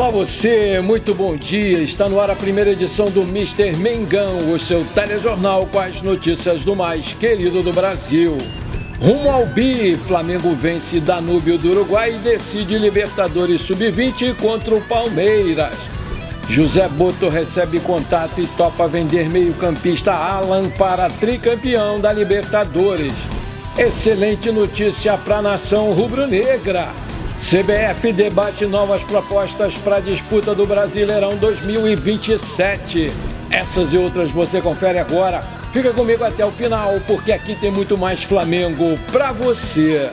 Olá você, muito bom dia. Está no ar a primeira edição do Mister Mengão, o seu telejornal com as notícias do mais querido do Brasil. Rumo ao bi, Flamengo vence Danúbio do Uruguai e decide Libertadores Sub-20 contra o Palmeiras. José Boto recebe contato e topa vender meio-campista Alan para tricampeão da Libertadores. Excelente notícia para a nação rubro-negra. CBF debate novas propostas para a disputa do Brasileirão 2027. Essas e outras você confere agora. Fica comigo até o final, porque aqui tem muito mais Flamengo para você.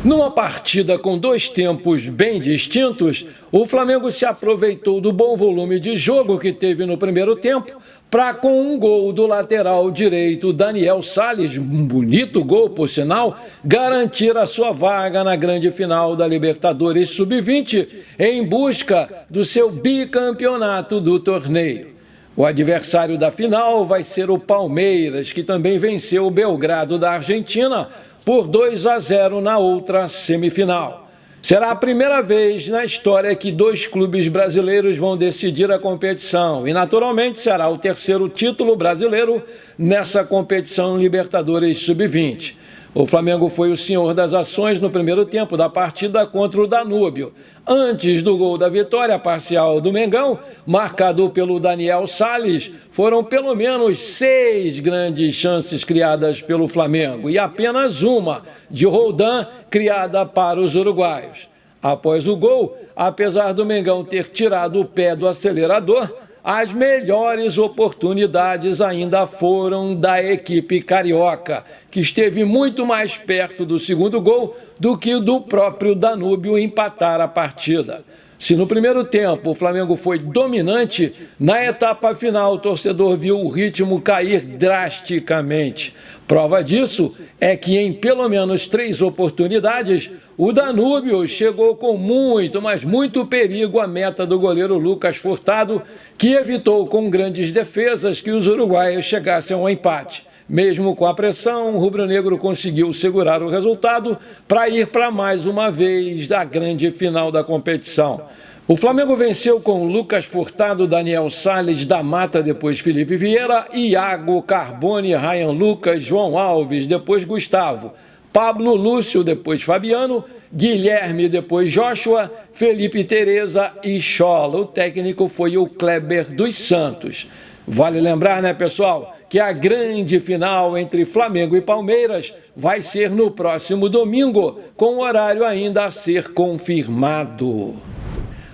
Numa partida com dois tempos bem distintos, o Flamengo se aproveitou do bom volume de jogo que teve no primeiro tempo para, com um gol do lateral direito Daniel Sales, um bonito gol por sinal, garantir a sua vaga na grande final da Libertadores Sub-20 em busca do seu bicampeonato do torneio. O adversário da final vai ser o Palmeiras, que também venceu o Belgrado da Argentina por 2-0 na outra semifinal. Será a primeira vez na história que dois clubes brasileiros vão decidir a competição e, naturalmente, será o terceiro título brasileiro nessa competição Libertadores Sub-20. O Flamengo foi o senhor das ações no primeiro tempo da partida contra o Danúbio. Antes do gol da vitória parcial do Mengão, marcado pelo Daniel Sales, foram pelo menos 6 grandes chances criadas pelo Flamengo e apenas uma, de Roldan, criada para os uruguaios. Após o gol, apesar do Mengão ter tirado o pé do acelerador, as melhores oportunidades ainda foram da equipe carioca, que esteve muito mais perto do segundo gol do que do próprio Danúbio empatar a partida. Se no primeiro tempo o Flamengo foi dominante, na etapa final o torcedor viu o ritmo cair drasticamente. Prova disso é que em pelo menos 3 oportunidades, o Danúbio chegou com muito, mas muito perigo à meta do goleiro Lucas Furtado, que evitou com grandes defesas que os uruguaios chegassem ao empate. Mesmo com a pressão, o rubro-negro conseguiu segurar o resultado para ir para mais uma vez da grande final da competição. O Flamengo venceu com Lucas Furtado, Daniel Sales da Mata, depois Felipe Vieira, Iago, Carbone, Ryan Lucas, João Alves, depois Gustavo, Pablo Lúcio, depois Fabiano, Guilherme, depois Joshua, Felipe Tereza e Schola. O técnico foi o Kleber dos Santos. Vale lembrar, né, pessoal, que a grande final entre Flamengo e Palmeiras vai ser no próximo domingo, com o horário ainda a ser confirmado.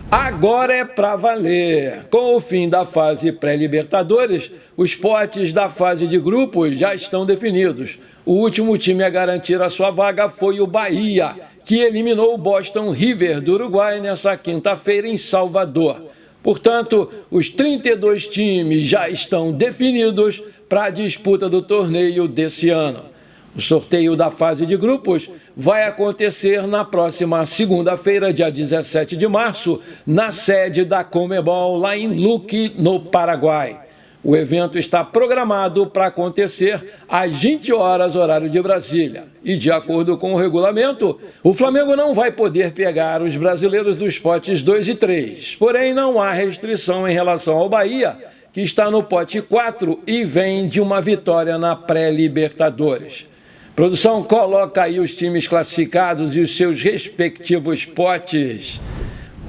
Agora é para valer. Com o fim da fase pré-Libertadores, os potes da fase de grupos já estão definidos. O último time a garantir a sua vaga foi o Bahia, que eliminou o Boston River do Uruguai nessa quinta-feira em Salvador. Portanto, os 32 times já estão definidos para a disputa do torneio desse ano. O sorteio da fase de grupos vai acontecer na próxima segunda-feira, dia 17 de março, na sede da Conmebol, lá em Luque, no Paraguai. O evento está programado para acontecer às 20 horas, horário de Brasília. E, de acordo com o regulamento, o Flamengo não vai poder pegar os brasileiros dos potes 2 e 3. Porém, não há restrição em relação ao Bahia, que está no pote 4 e vem de uma vitória na pré-Libertadores. Produção, coloca aí os times classificados e os seus respectivos potes.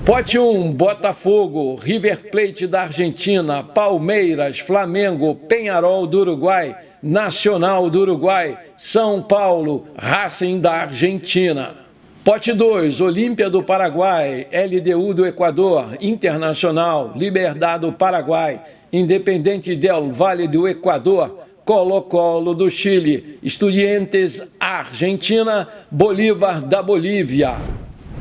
Pote 1, Botafogo, River Plate da Argentina, Palmeiras, Flamengo, Peñarol do Uruguai, Nacional do Uruguai, São Paulo, Racing da Argentina. Pote 2, Olímpia do Paraguai, LDU do Equador, Internacional, Liberdad do Paraguai, Independente del Valle do Equador, Colo-Colo do Chile, Estudiantes Argentina, Bolívar da Bolívia.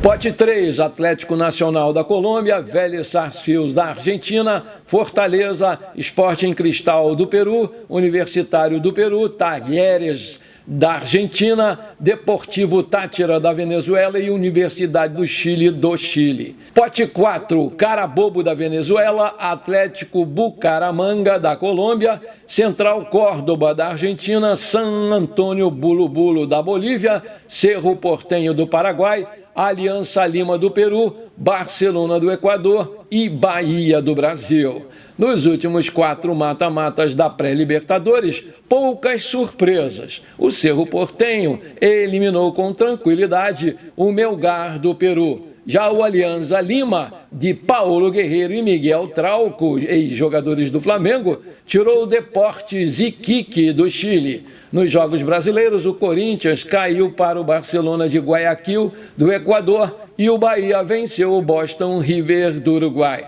Pote 3, Atlético Nacional da Colômbia, Vélez Sarsfield da Argentina, Fortaleza, Sporting Cristal do Peru, Universitário do Peru, Talleres da Argentina, Deportivo Táchira da Venezuela e Universidade do Chile. Pote 4, Carabobo da Venezuela, Atlético Bucaramanga da Colômbia, Central Córdoba da Argentina, San Antônio Bulu Bulu da Bolívia, Cerro Porteño do Paraguai, Aliança Lima do Peru, Barcelona do Equador e Bahia do Brasil. Nos últimos 4 mata-matas da pré-Libertadores, poucas surpresas. O Cerro Porteño eliminou com tranquilidade o Melgar do Peru. Já o Alianza Lima, de Paulo Guerreiro e Miguel Trauco, ex-jogadores do Flamengo, tirou o Deportes Iquique do Chile. Nos Jogos Brasileiros, o Corinthians caiu para o Barcelona de Guayaquil, do Equador, e o Bahia venceu o Boston River do Uruguai.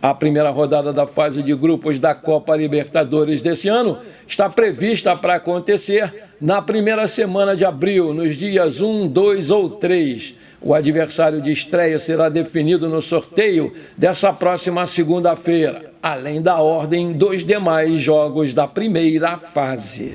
A primeira rodada da fase de grupos da Copa Libertadores desse ano está prevista para acontecer na primeira semana de abril, nos dias 1, 2 ou 3. O adversário de estreia será definido no sorteio dessa próxima segunda-feira, além da ordem dos demais jogos da primeira fase.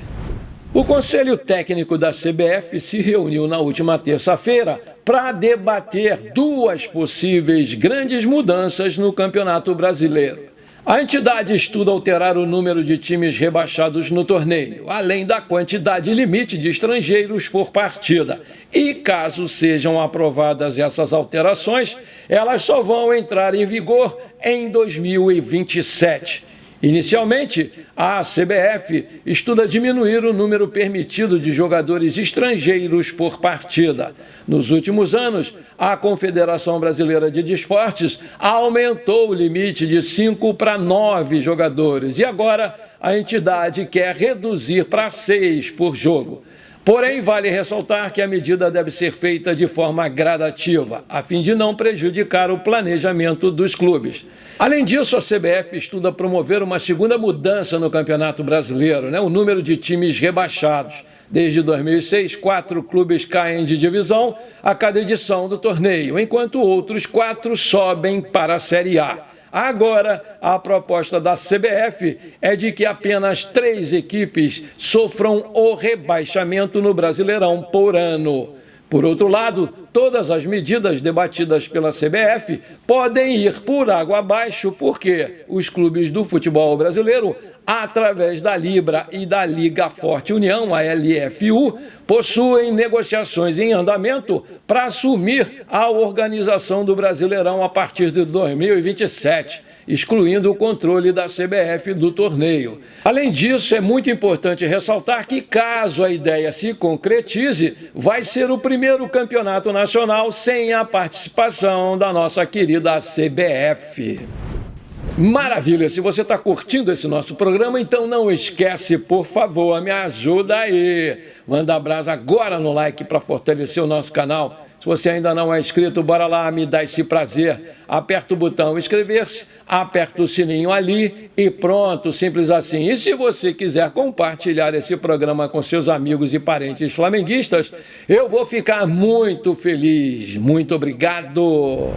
O Conselho Técnico da CBF se reuniu na última terça-feira para debater 2 possíveis grandes mudanças no Campeonato Brasileiro. A entidade estuda alterar o número de times rebaixados no torneio, além da quantidade limite de estrangeiros por partida. E caso sejam aprovadas essas alterações, elas só vão entrar em vigor em 2027. Inicialmente, a CBF estuda diminuir o número permitido de jogadores estrangeiros por partida. Nos últimos anos, a Confederação Brasileira de Desportos aumentou o limite de 5 para 9 jogadores e agora a entidade quer reduzir para 6 por jogo. Porém, vale ressaltar que a medida deve ser feita de forma gradativa, a fim de não prejudicar o planejamento dos clubes. Além disso, a CBF estuda promover uma segunda mudança no Campeonato Brasileiro, o número de times rebaixados. Desde 2006, 4 clubes caem de divisão a cada edição do torneio, enquanto outros 4 sobem para a Série A. Agora, a proposta da CBF é de que apenas 3 equipes sofram o rebaixamento no Brasileirão por ano. Por outro lado, todas as medidas debatidas pela CBF podem ir por água abaixo porque os clubes do futebol brasileiro, através da Libra e da Liga Forte União, a LFU, possuem negociações em andamento para assumir a organização do Brasileirão a partir de 2027. Excluindo o controle da CBF do torneio. Além disso, é muito importante ressaltar que, caso a ideia se concretize, vai ser o primeiro campeonato nacional sem a participação da nossa querida CBF. Maravilha! Se você está curtindo esse nosso programa, então não esquece, por favor, me ajuda aí. Manda brasa agora no like para fortalecer o nosso canal. Se você ainda não é inscrito, bora lá, me dá esse prazer. Aperta o botão inscrever-se, aperta o sininho ali e pronto, simples assim. E se você quiser compartilhar esse programa com seus amigos e parentes flamenguistas, eu vou ficar muito feliz. Muito obrigado!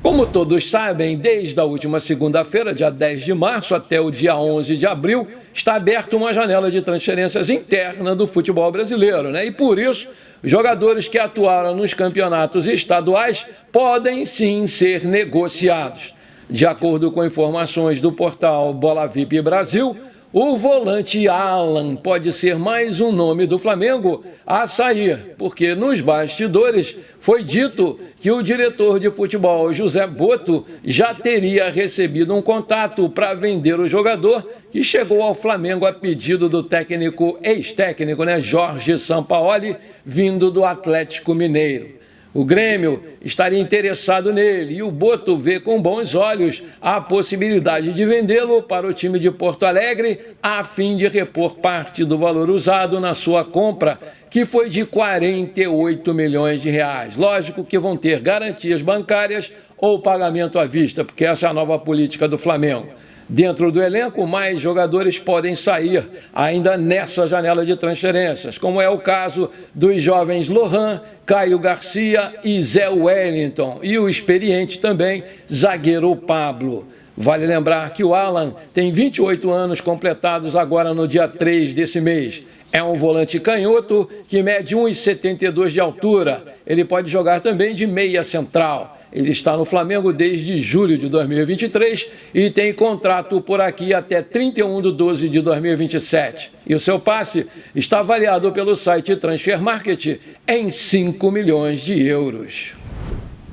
Como todos sabem, desde a última segunda-feira, dia 10 de março, até o dia 11 de abril, está aberta uma janela de transferências interna do futebol brasileiro, E por isso, jogadores que atuaram nos campeonatos estaduais podem sim ser negociados. De acordo com informações do portal Bola VIP Brasil, o volante Alan pode ser mais um nome do Flamengo a sair, porque nos bastidores foi dito que o diretor de futebol José Boto já teria recebido um contato para vender o jogador, que chegou ao Flamengo a pedido do ex-técnico, Jorge Sampaoli, vindo do Atlético Mineiro. O Grêmio estaria interessado nele e o Boto vê com bons olhos a possibilidade de vendê-lo para o time de Porto Alegre a fim de repor parte do valor usado na sua compra, que foi de 48 milhões de reais. Lógico que vão ter garantias bancárias ou pagamento à vista, porque essa é a nova política do Flamengo. Dentro do elenco, mais jogadores podem sair ainda nessa janela de transferências, como é o caso dos jovens Lohan, Caio Garcia e Zé Wellington, e o experiente também zagueiro Pablo. Vale lembrar que o Alan tem 28 anos completados agora no dia 3 desse mês. É um volante canhoto que mede 1,72 de altura. Ele pode jogar também de meia central. Ele está no Flamengo desde julho de 2023 e tem contrato por aqui até 31/12/2027. E o seu passe está avaliado pelo site Transfer Market em 5 milhões de euros.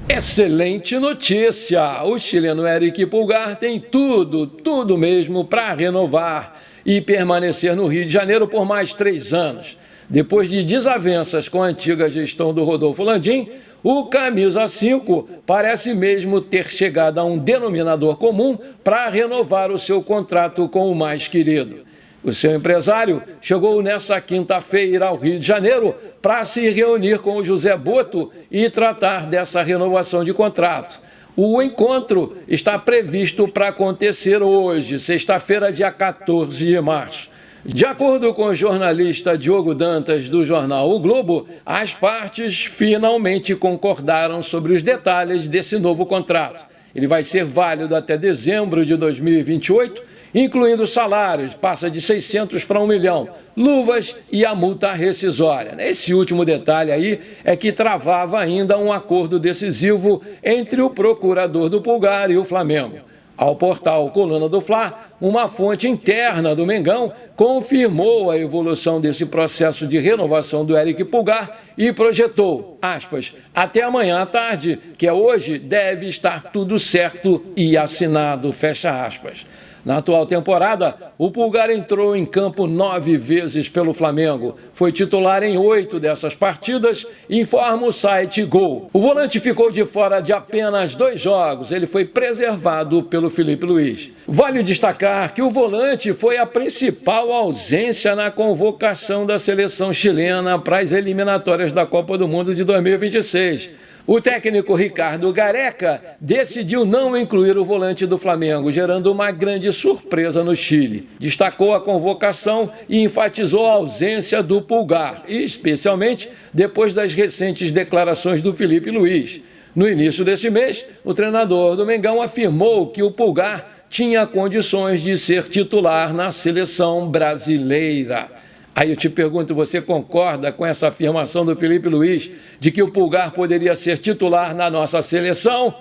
Excelente notícia! O chileno Éric Pulgar tem tudo mesmo para renovar e permanecer no Rio de Janeiro por mais 3 anos. Depois de desavenças com a antiga gestão do Rodolfo Landim, o camisa 5 parece mesmo ter chegado a um denominador comum para renovar o seu contrato com o mais querido. O seu empresário chegou nessa quinta-feira ao Rio de Janeiro para se reunir com o José Boto e tratar dessa renovação de contrato. O encontro está previsto para acontecer hoje, sexta-feira, dia 14 de março. De acordo com o jornalista Diogo Dantas, do jornal O Globo, as partes finalmente concordaram sobre os detalhes desse novo contrato. Ele vai ser válido até dezembro de 2028, incluindo salários, passa de 600 para 1 milhão, luvas e a multa rescisória. Esse último detalhe aí é que travava ainda um acordo decisivo entre o procurador do Pulgar e o Flamengo. Ao portal Coluna do Fla, uma fonte interna do Mengão confirmou a evolução desse processo de renovação do Éric Pulgar e projetou, aspas, até amanhã à tarde, que é hoje, deve estar tudo certo e assinado, fecha aspas. Na atual temporada, o Pulgar entrou em campo 9 vezes pelo Flamengo. Foi titular em 8 dessas partidas, informa o site Gol. O volante ficou de fora de apenas 2 jogos. Ele foi preservado pelo Felipe Luiz. Vale destacar que o volante foi a principal ausência na convocação da seleção chilena para as eliminatórias da Copa do Mundo de 2026. O técnico Ricardo Gareca decidiu não incluir o volante do Flamengo, gerando uma grande surpresa no Chile. Destacou a convocação e enfatizou a ausência do Pulgar, especialmente depois das recentes declarações do Felipe Luiz. No início deste mês, o treinador do Mengão afirmou que o Pulgar tinha condições de ser titular na seleção brasileira. Aí eu te pergunto, você concorda com essa afirmação do Felipe Luiz de que o Pulgar poderia ser titular na nossa seleção?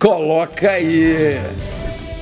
Coloca aí!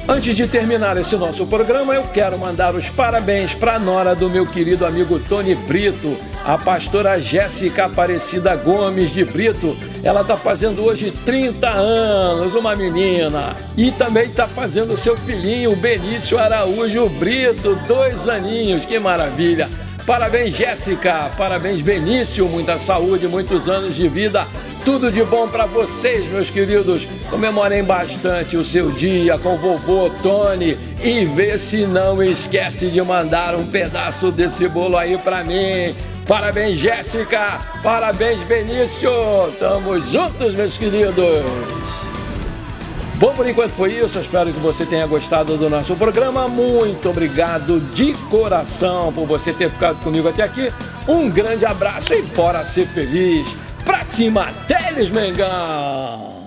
Antes de terminar esse nosso programa, eu quero mandar os parabéns para a nora do meu querido amigo Tony Brito, a pastora Jéssica Aparecida Gomes de Brito. Ela está fazendo hoje 30 anos, uma menina. E também está fazendo seu filhinho, Benício Araújo Brito, 2 aninhos, que maravilha! Parabéns, Jéssica. Parabéns, Benício. Muita saúde, muitos anos de vida. Tudo de bom para vocês, meus queridos. Comemorem bastante o seu dia com o vovô Tony e vê se não esquece de mandar um pedaço desse bolo aí para mim. Parabéns, Jéssica. Parabéns, Benício. Tamo juntos, meus queridos. Bom, por enquanto foi isso, eu espero que você tenha gostado do nosso programa. Muito obrigado de coração por você ter ficado comigo até aqui. Um grande abraço e bora ser feliz. Pra cima deles, Mengão!